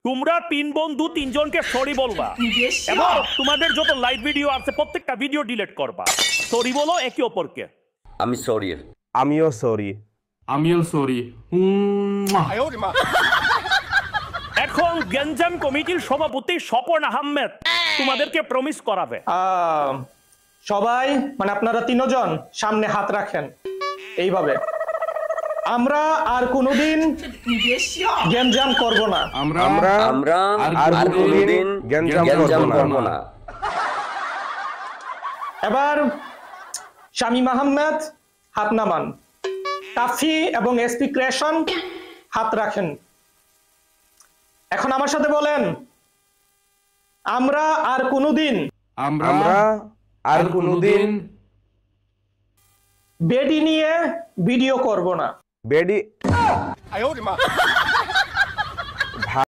তোমরা তিন বন্ধু তিনজনকে সরি বলবা এবং তোমাদের যত লাইভ ভিডিও আছে প্রত্যেকটা ভিডিও ডিলিট করবা। সরি বলো একে অপরকে। আমি সরি। আমিও সরি। আমিও সরি। এখন গেঞ্জাম কমিটির সভাপতি স্বপন আহমেদ তোমাদেরকে প্রমিস করাবে। সবাই মানে আপনারা তিনজন সামনে হাত রাখেন এইভাবে। আমরা আর কোনোদিন গেঞ্জাম করব না। আমরা আর কোনোদিন গেঞ্জাম করব না। এবার শামীম আহমেদ হাত নামান। টাফি এবং এসপি ক্রিয়েশন হাত রাখেন। এখন আমার সাথে বলেন, আমরা আর কোনোদিন বেডি নিয়ে ভিডিও করব না। বেডি